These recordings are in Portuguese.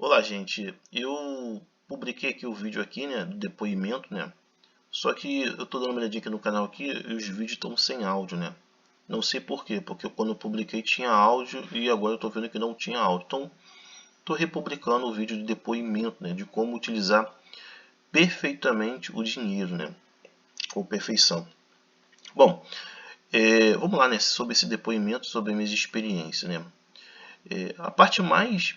Olá, gente. Eu publiquei aqui o vídeo aqui, né, do depoimento, né? Só que eu tô dando uma olhadinha aqui no canal aqui e os vídeos estão sem áudio, né? Não sei por quê, porque quando eu publiquei tinha áudio e agora eu tô vendo que não tinha áudio. Então, tô republicando o vídeo de depoimento, né, de como utilizar perfeitamente o dinheiro, né? Com perfeição. Bom, vamos lá, né, sobre esse depoimento, sobre minhas experiências, né? A parte mais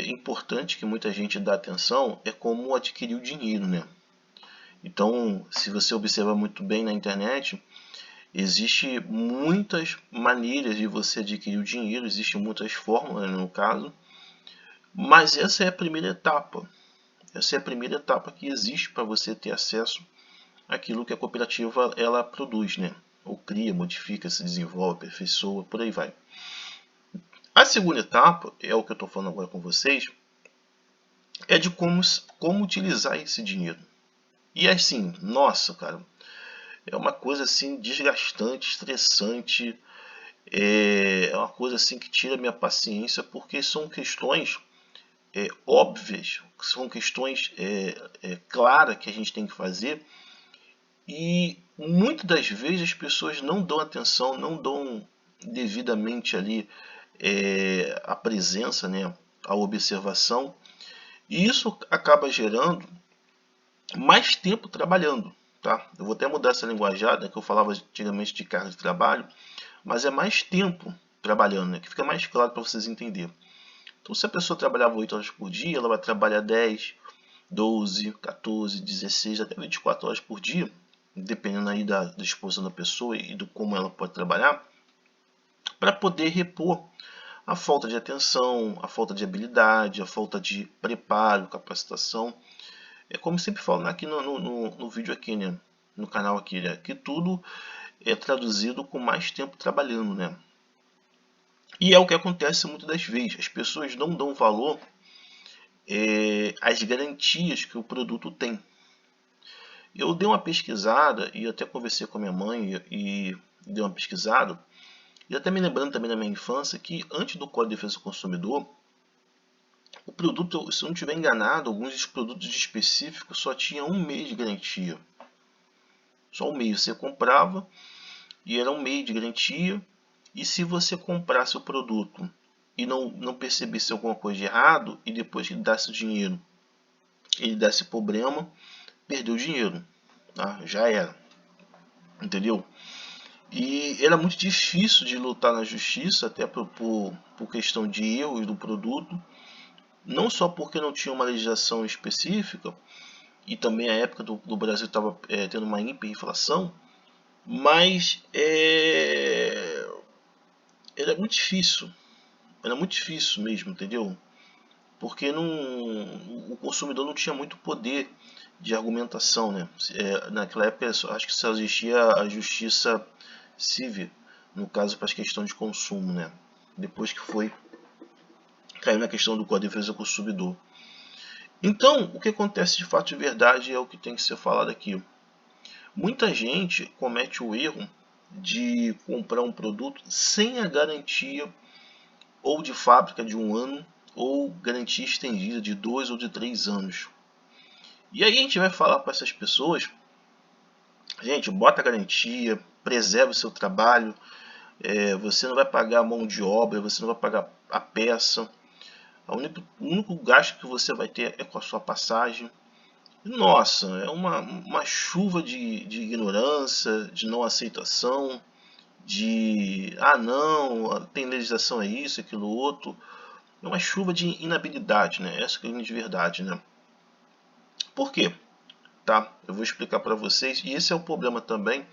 importante que muita gente dá atenção é como adquirir o dinheiro, né? Então, se você observar muito bem na internet, existe muitas maneiras de você adquirir o dinheiro, existem muitas fórmulas, né, no caso, mas essa é a primeira etapa. Essa é a primeira etapa que existe para você ter acesso àquilo que a cooperativa ela produz, né? Ou cria, modifica, se desenvolve, aperfeiçoa, por aí vai. A segunda etapa, é o que eu estou falando agora com vocês, é de como utilizar esse dinheiro. E assim, nossa, cara, é uma coisa assim desgastante, estressante, é uma coisa assim que tira minha paciência, porque são questões óbvias, são questões claras que a gente tem que fazer e muitas das vezes as pessoas não dão atenção, não dão devidamente ali a presença, né, a observação, e isso acaba gerando mais tempo trabalhando. Tá? Eu vou até mudar essa linguajada, que eu falava antigamente de carga de trabalho, mas é mais tempo trabalhando, né? Que fica mais claro para vocês entenderem. Então, se a pessoa trabalhava 8 horas por dia, ela vai trabalhar 10, 12, 14, 16, até 24 horas por dia, dependendo aí da disposição da pessoa e do como ela pode trabalhar, para poder repor a falta de atenção, a falta de habilidade, a falta de preparo, capacitação. É como eu sempre falo aqui no vídeo aqui, né? No canal aqui, né? Que tudo é traduzido com mais tempo trabalhando, né? E é o que acontece muitas das vezes. As pessoas não dão valor às garantias que o produto tem. Eu dei uma pesquisada e até conversei com a minha mãe e dei uma pesquisada. E até me lembrando também da minha infância que antes do Código de Defesa do Consumidor, o produto, se eu não estiver enganado, alguns dos produtos específicos só tinham 1 mês de garantia. Só 1 mês. Você comprava e era 1 mês de garantia. E se você comprasse o produto e não percebesse alguma coisa de errado, e depois que ele desse o dinheiro, ele desse problema, perdeu o dinheiro. Tá? Já era. Entendeu? E era muito difícil de lutar na justiça, até por questão de erros do produto. Não só porque não tinha uma legislação específica, e também a época do Brasil estava tendo uma hiperinflação, mas era muito difícil. Era muito difícil mesmo, entendeu? Porque o consumidor não tinha muito poder de argumentação, né? Naquela época acho que só existia a justiça civil, no caso para as questões de consumo, né? Depois que caiu na questão do Código de Defesa do Consumidor. Então, o que acontece de fato de verdade é o que tem que ser falado aqui. Muita gente comete o erro de comprar um produto sem a garantia ou de fábrica de 1 ano ou garantia estendida de 2 ou de 3 anos. E aí a gente vai falar para essas pessoas, gente, bota a garantia, preserve o seu trabalho, você não vai pagar a mão de obra, você não vai pagar a peça, o único gasto que você vai ter é com a sua passagem. Nossa, é uma chuva de ignorância, de não aceitação, de não, tem legislação é isso, aquilo outro. É uma chuva de inabilidade, né? Essa que é a grande verdade, né? Por quê? Tá? Eu vou explicar para vocês. E esse é o problema também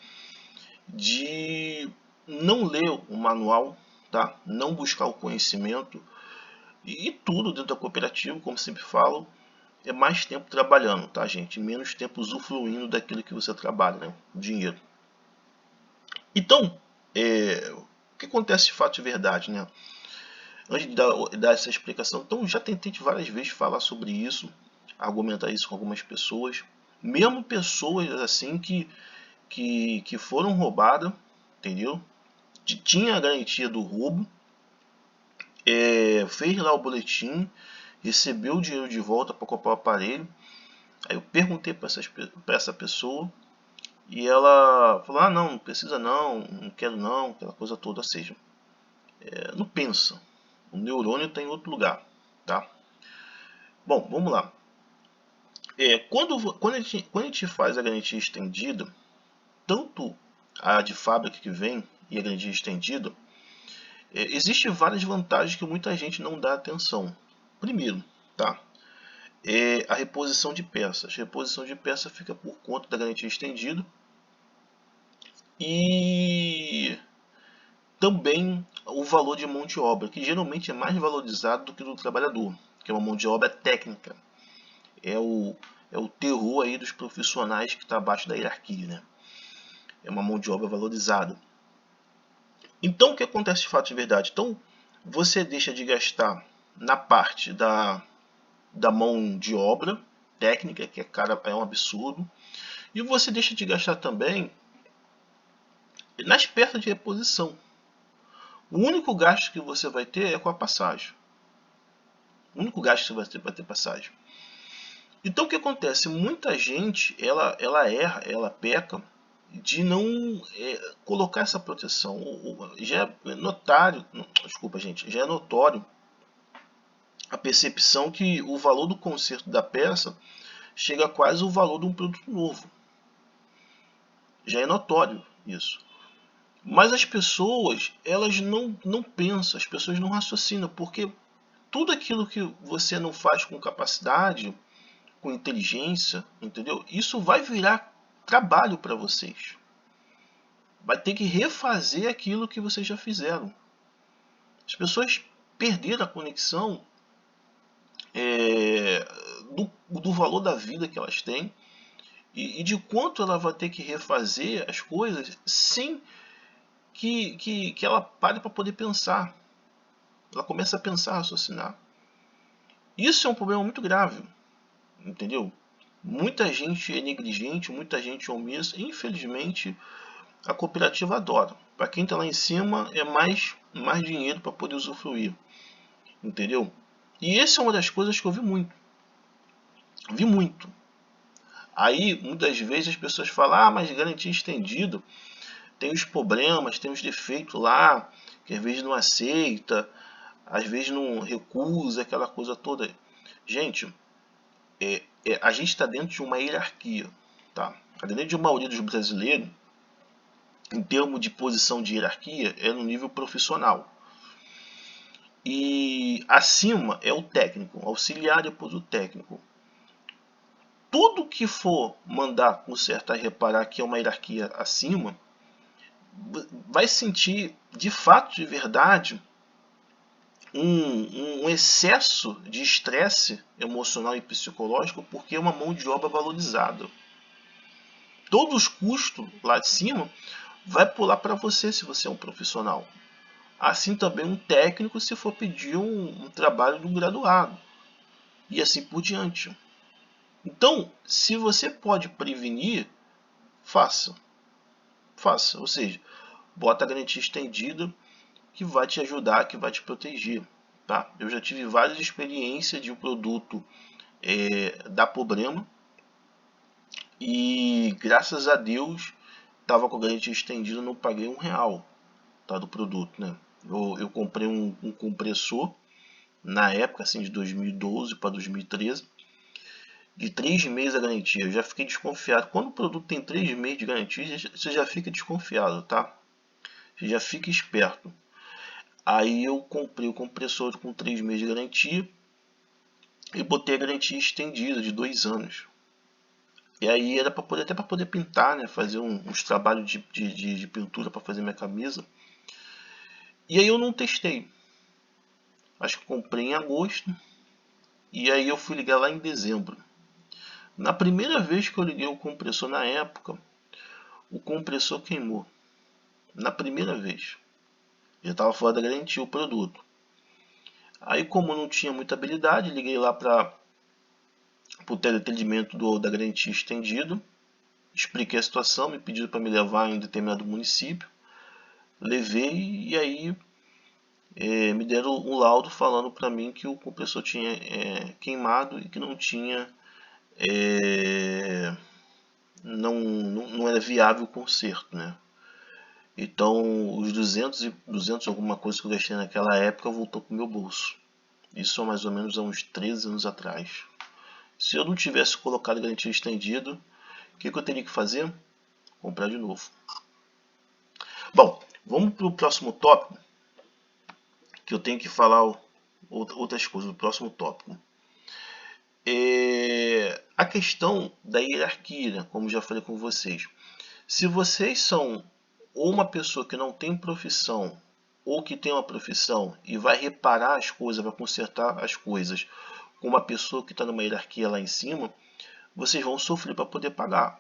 de não ler o manual, tá? Não buscar o conhecimento e tudo dentro da cooperativa, como sempre falo, é mais tempo trabalhando, tá, gente? Menos tempo usufruindo daquilo que você trabalha, né? O dinheiro. Então, o que acontece de fato de verdade, né? Antes de dar essa explicação, então já tentei várias vezes falar sobre isso, argumentar isso com algumas pessoas, mesmo pessoas assim que foram roubadas, entendeu? Tinha a garantia do roubo, fez lá o boletim, recebeu o dinheiro de volta para comprar o aparelho. Aí eu perguntei para essa pessoa e ela falou: ah, não precisa não quero não, aquela coisa toda. Ou seja, não pensa, o neurônio está em outro lugar, tá? Bom, vamos lá. Quando a gente faz a garantia estendida, tanto a de fábrica que vem e a garantia estendida, existem várias vantagens que muita gente não dá atenção. Primeiro, tá? A reposição de peças. A reposição de peças fica por conta da garantia estendida. E também o valor de mão de obra, que geralmente é mais valorizado do que do trabalhador, que é uma mão de obra técnica. É o terror aí dos profissionais que está abaixo da hierarquia, né? É uma mão de obra valorizada. Então, o que acontece de fato de verdade? Então, você deixa de gastar na parte da mão de obra técnica, que é um absurdo, e você deixa de gastar também nas peças de reposição. O único gasto que você vai ter é com a passagem. O único gasto que você vai ter passagem. Então, o que acontece? Muita gente ela erra, ela peca de não colocar essa proteção. Já é notório, desculpa gente, já é notório a percepção que o valor do conserto da peça chega a quase o valor de um produto novo. Já é notório isso. Mas as pessoas, elas não pensam, as pessoas não raciocinam, porque tudo aquilo que você não faz com capacidade, com inteligência, entendeu? Isso vai virar trabalho para vocês. Vai ter que refazer aquilo que vocês já fizeram. As pessoas perderam a conexão do valor da vida que elas têm e de quanto ela vai ter que refazer as coisas sem que ela pare para poder pensar. Ela começa a pensar, a raciocinar. Isso é um problema muito grave, entendeu? Muita gente é negligente, muita gente é omissa. Infelizmente, a cooperativa adora. Para quem está lá em cima, é mais dinheiro para poder usufruir, entendeu? E essa é uma das coisas que eu vi muito. Vi muito. Aí, muitas vezes, as pessoas falam: ah, mas garantia estendida tem os problemas, tem os defeitos lá, que às vezes não aceita, às vezes não recusa, aquela coisa toda. Gente, a gente está dentro de uma hierarquia, tá? A grande maioria dos brasileiros, em termos de posição de hierarquia, é no nível profissional. E acima é o técnico, auxiliar depois o técnico. Tudo que for mandar consertar e reparar que é uma hierarquia acima, vai sentir de fato, de verdade, um excesso de estresse emocional e psicológico, porque é uma mão de obra valorizada. Todos os custos lá de cima vai pular para você se você é um profissional. Assim também um técnico se for pedir um trabalho do graduado. E assim por diante. Então, se você pode prevenir, faça. Faça. Ou seja, bota a garantia estendida que vai te ajudar, que vai te proteger. Tá? Eu já tive várias experiências de um produto dar problema. E graças a Deus estava com a garantia estendida, não paguei R$1, tá, do produto, né? Eu comprei um compressor na época, assim, de 2012 para 2013, de 3 meses a garantia. Eu já fiquei desconfiado. Quando o produto tem 3 meses de garantia, você já fica desconfiado, tá? Você já fica esperto. Aí eu comprei o compressor com 3 meses de garantia e botei a garantia estendida de 2 anos. E aí era até para poder pintar, né? Fazer uns trabalhos de pintura para fazer minha camisa. E aí eu não testei. Acho que comprei em agosto. E aí eu fui ligar lá em dezembro. Na primeira vez que eu liguei o compressor na época, o compressor queimou. Na primeira vez. Já estava fora da garantia o produto. Aí, como eu não tinha muita habilidade, liguei lá para o teleatendimento da garantia estendido. Expliquei a situação, me pediram para me levar em um determinado município. Levei e aí me deram um laudo falando para mim que o compressor tinha queimado e que não tinha, não era viável o conserto, né? Então os 200 alguma coisa que eu gastei naquela época voltou para o meu bolso. Isso há mais ou menos há uns 13 anos atrás. Se eu não tivesse colocado garantia estendida, o que eu teria que fazer? Comprar de novo. Bom, vamos para o próximo tópico, que eu tenho que falar outras coisas. O próximo tópico é a questão da hierarquia, né? Como já falei com vocês. Se vocês são ou uma pessoa que não tem profissão ou que tem uma profissão e vai reparar as coisas, vai consertar as coisas com uma pessoa que está numa hierarquia lá em cima, vocês vão sofrer para poder pagar.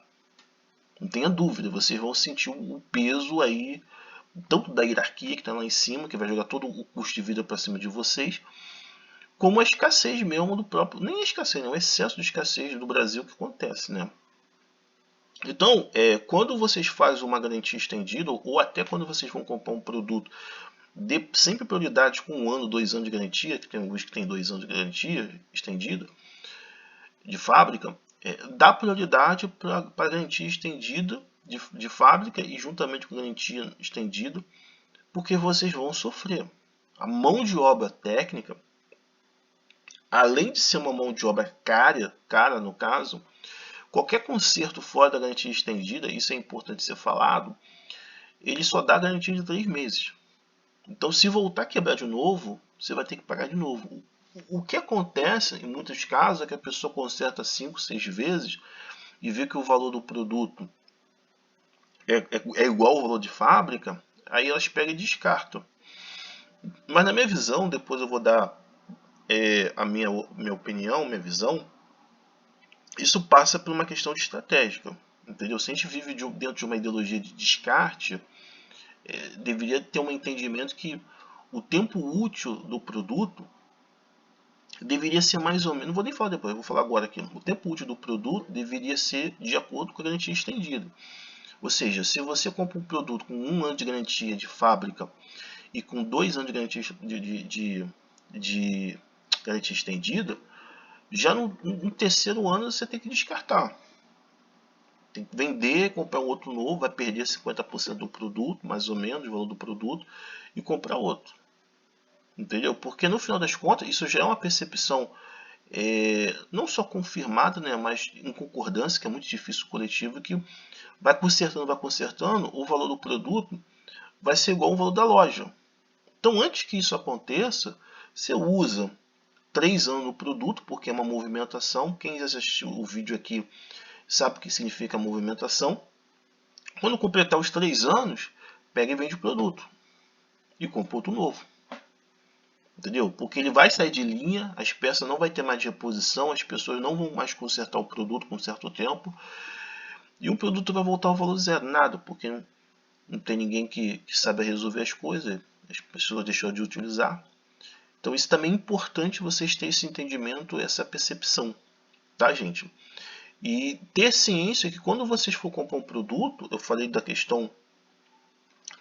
Não tenha dúvida, vocês vão sentir o peso aí, tanto da hierarquia que está lá em cima, que vai jogar todo o custo de vida para cima de vocês, como a escassez mesmo do próprio, nem a escassez, né, o excesso de escassez do Brasil que acontece, né? Então, quando vocês fazem uma garantia estendida, ou até quando vocês vão comprar um produto, dê sempre prioridade com 1 ano, 2 anos de garantia, que tem alguns que tem 2 anos de garantia estendida, de fábrica, dá prioridade para a garantia estendida de fábrica e juntamente com a garantia estendida, porque vocês vão sofrer. A mão de obra técnica, além de ser uma mão de obra cara no caso, qualquer conserto fora da garantia estendida, isso é importante ser falado, ele só dá garantia de 3 meses. Então, se voltar a quebrar de novo, você vai ter que pagar de novo. O que acontece em muitos casos é que a pessoa conserta 5, 6 vezes e vê que o valor do produto é igual ao valor de fábrica, aí elas pegam e descartam. Mas na minha visão, depois eu vou dar a minha opinião, minha visão, isso passa por uma questão de estratégica. Entendeu? Se a gente vive dentro de uma ideologia de descarte, deveria ter um entendimento que o tempo útil do produto deveria ser mais ou menos, não vou nem falar depois, vou falar agora aqui. O tempo útil do produto deveria ser de acordo com a garantia estendida. Ou seja, se você compra um produto com 1 ano de garantia de fábrica e com 2 anos de garantia, de garantia estendida, já no terceiro ano você tem que descartar. Tem que vender, comprar um outro novo, vai perder 50% do produto, mais ou menos, o valor do produto, e comprar outro. Entendeu? Porque no final das contas, isso já é uma percepção não só confirmada, né, mas em concordância, que é muito difícil coletivo, que vai consertando, o valor do produto vai ser igual ao valor da loja. Então, antes que isso aconteça, você usa 3 anos no produto, porque é uma movimentação. Quem já assistiu o vídeo aqui sabe o que significa movimentação. Quando completar os 3 anos, pega e vende o produto e compra outro novo. Entendeu? Porque ele vai sair de linha, as peças não vai ter mais de reposição, as pessoas não vão mais consertar o produto com certo tempo, e o produto vai voltar ao valor zero, nada, porque não tem ninguém que saiba resolver as coisas, as pessoas deixaram de utilizar. Então isso também é importante vocês terem esse entendimento, essa percepção, tá, gente? E ter ciência que quando vocês for comprar um produto, eu falei da questão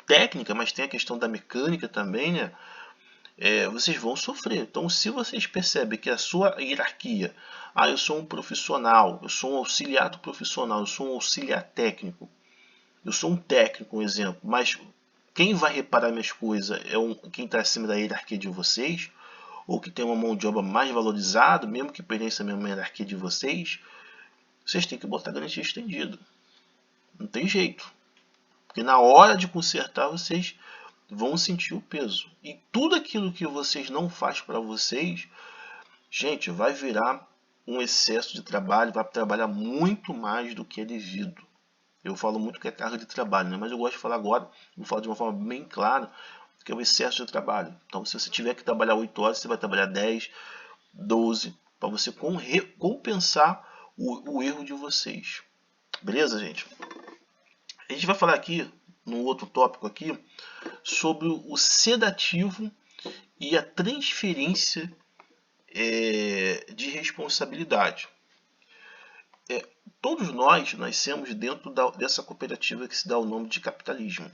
técnica, mas tem a questão da mecânica também, né? Vocês vão sofrer. Então, se vocês percebem que a sua hierarquia, eu sou um profissional, eu sou um auxiliar do profissional, eu sou um auxiliar técnico, eu sou um técnico, um exemplo, mas quem vai reparar minhas coisas é quem está acima da hierarquia de vocês, ou que tem uma mão de obra mais valorizada, mesmo que pertença à mesma hierarquia de vocês, vocês têm que botar garantia estendida. Não tem jeito. Porque na hora de consertar, vocês vão sentir o peso. E tudo aquilo que vocês não fazem para vocês, gente, vai virar um excesso de trabalho, vai trabalhar muito mais do que é devido. Eu falo muito que é carga de trabalho, né? Mas eu gosto de falar agora, vou falar de uma forma bem clara, que é o excesso de trabalho. Então, se você tiver que trabalhar 8 horas, você vai trabalhar 10, 12, para você compensar o erro de vocês. Beleza, gente? A gente vai falar aqui, num outro tópico aqui, sobre o sedativo e a transferência de responsabilidade. Todos nós nascemos dentro dessa cooperativa que se dá o nome de capitalismo,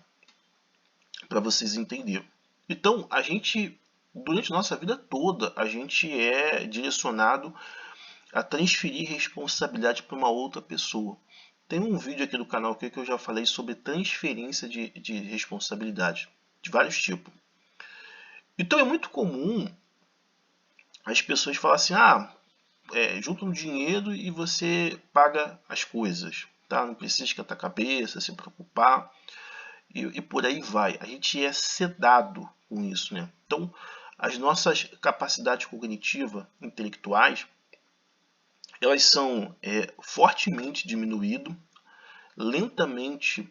para vocês entenderem. Então, a gente, durante nossa vida toda, a gente é direcionado a transferir responsabilidade para uma outra pessoa. Tem um vídeo aqui do canal que eu já falei sobre transferência de responsabilidade, de vários tipos. Então é muito comum as pessoas falarem assim, junta um dinheiro e você paga as coisas, tá? Não precisa esquentar a cabeça, se preocupar e por aí vai. A gente é sedado com isso, né? Então, as nossas capacidades cognitivas, intelectuais, elas são fortemente diminuídas. Lentamente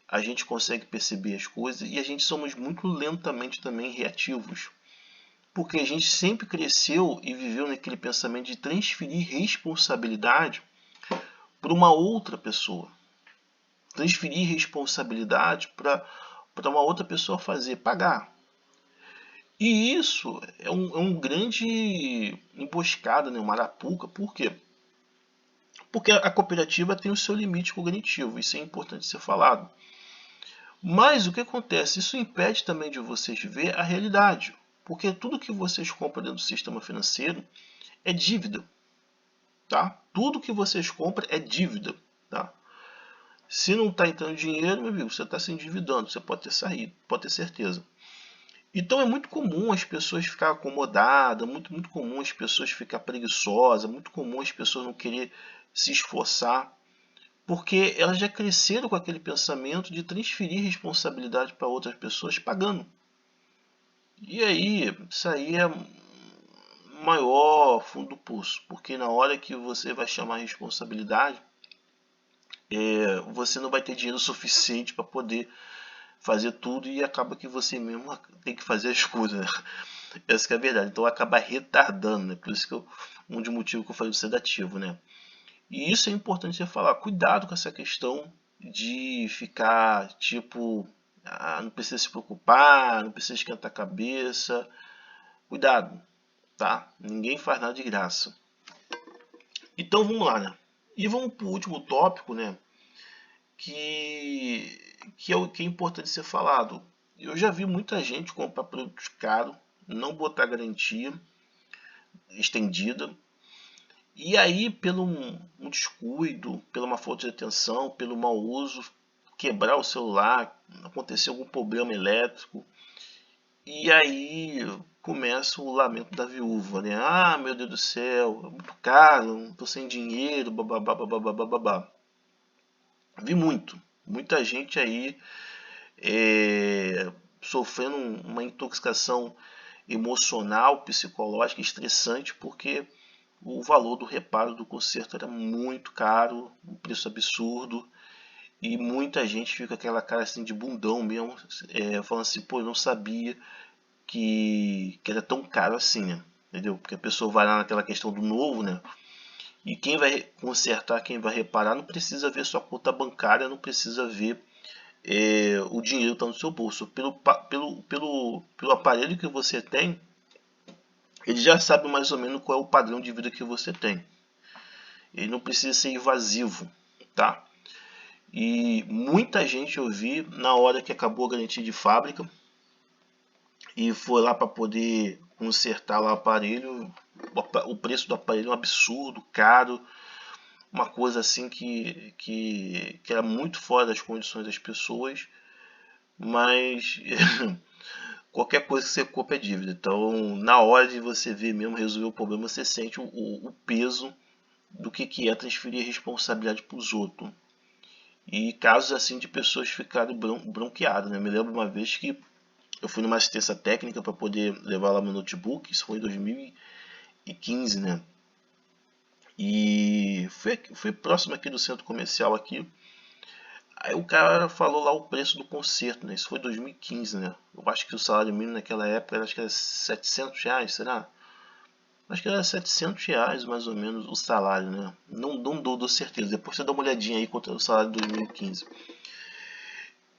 a gente consegue perceber as coisas e a gente somos muito lentamente também reativos. Porque a gente sempre cresceu e viveu naquele pensamento de transferir responsabilidade para uma outra pessoa. Transferir responsabilidade para uma outra pessoa fazer, pagar. E isso é um grande emboscada, né? Uma arapuca. Por quê? Porque a cooperativa tem o seu limite cognitivo, isso é importante ser falado. Mas o que acontece? Isso impede também de vocês ver a realidade. Porque tudo que vocês compram dentro do sistema financeiro é dívida. Tá? Tudo que vocês compram é dívida. Tá? Se não está entrando dinheiro, meu amigo, você está se endividando. Você pode ter saído, pode ter certeza. Então é muito comum as pessoas ficarem acomodadas, muito comum as pessoas ficarem preguiçosas, muito comum as pessoas não querer se esforçar, porque elas já cresceram com aquele pensamento de transferir responsabilidade para outras pessoas pagando. E aí, isso aí é maior fundo do poço, porque na hora que você vai chamar a responsabilidade, você não vai ter dinheiro suficiente para poder fazer tudo e acaba que você mesmo tem que fazer as coisas. Né? Essa que é a verdade. Então acaba retardando, né? Por isso que um dos motivos que eu falei do sedativo, né? E isso é importante você falar. Cuidado com essa questão de ficar tipo, não precisa se preocupar, não precisa esquentar a cabeça. Cuidado, tá? Ninguém faz nada de graça. Então vamos lá, né? E vamos para o último tópico, né? Que é importante ser falado. Eu já vi muita gente comprar produtos caros, não botar garantia estendida, e aí pelo um descuido, pela uma falta de atenção, pelo mau uso, quebrar o celular, acontecer algum problema elétrico, e aí começa o lamento da viúva, né? Ah, meu Deus do céu, é muito caro, não tô sem dinheiro, bababá, bababá, bababá. Vi muita gente aí sofrendo uma intoxicação emocional, psicológica, estressante, porque o valor do reparo do conserto era muito caro, um preço absurdo, e muita gente fica com aquela cara assim de bundão mesmo, falando assim, pô, eu não sabia que era tão caro assim, né? Entendeu? Porque a pessoa vai lá naquela questão do novo, né? E quem vai consertar, quem vai reparar, não precisa ver sua conta bancária, não precisa ver o dinheiro está no seu bolso. Pelo aparelho que você tem, ele já sabe mais ou menos qual é o padrão de vida que você tem. Ele não precisa ser invasivo, tá? E muita gente eu vi na hora que acabou a garantia de fábrica e foi lá para poder consertar lá o aparelho. O preço do aparelho é um absurdo, caro, uma coisa assim que era muito fora das condições das pessoas, mas qualquer coisa que você compra é dívida. Então, na hora de você ver mesmo resolver o problema, você sente o peso do que é transferir responsabilidade para os outros. E casos assim de pessoas ficarem bronqueadas. Né? Eu me lembro uma vez que eu fui numa assistência técnica para poder levar lá meu notebook, isso foi em 2015, né? E foi próximo aqui do centro comercial aqui. Aí o cara falou lá o preço do conserto, né? Isso foi 2015, né? Eu acho que o salário mínimo naquela época acho que era R$ 700, será? Acho que era R$ 700 mais ou menos o salário, né? Não dou certeza. Depois você dá uma olhadinha aí quanto é o salário de 2015.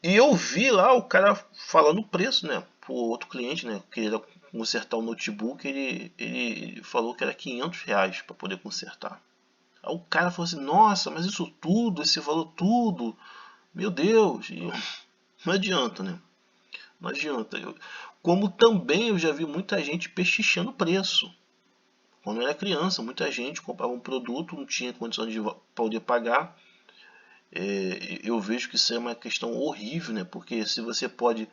E eu vi lá o cara falando o preço, né? Pro outro cliente, né? Que ele ia consertar o notebook, ele falou que era R$ 500 para poder consertar. Aí o cara falou assim, nossa, mas isso tudo, esse valor tudo, meu Deus, e não adianta, né? Não adianta. Como também eu já vi muita gente pechichando preço. Quando eu era criança, muita gente comprava um produto, não tinha condições de poder pagar. Eu vejo que isso é uma questão horrível, né? Porque se você pode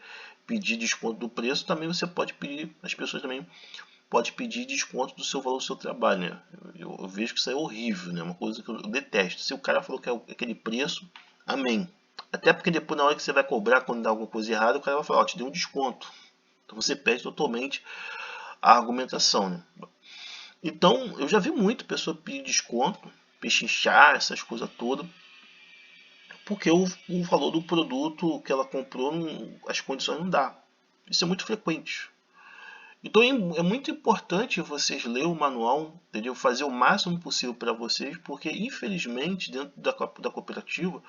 pedir desconto do preço, também você pode pedir, as pessoas também podem pedir desconto do seu valor do seu trabalho, né? Eu vejo que isso é horrível, né? Uma coisa que eu detesto. Se o cara falou que é aquele preço, amém. Até porque depois, na hora que você vai cobrar, quando dá alguma coisa errada, o cara vai falar, ó, te dei um desconto. Então você perde totalmente a argumentação, né? Então, eu já vi muito pessoa pedir desconto, pechinchar, essas coisas todas, porque o valor do produto que ela comprou, as condições não dá. Isso é muito frequente. Então é muito importante vocês lerem o manual, entendeu? Fazer o máximo possível para vocês, porque infelizmente dentro da cooperativa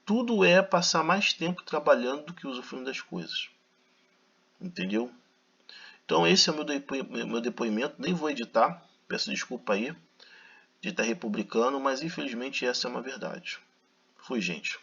tudo é passar mais tempo trabalhando do que usufruindo das coisas, entendeu? Então esse é o meu depoimento, nem vou editar, peço desculpa aí de estar republicando, mas infelizmente essa é uma verdade. Fui, gente.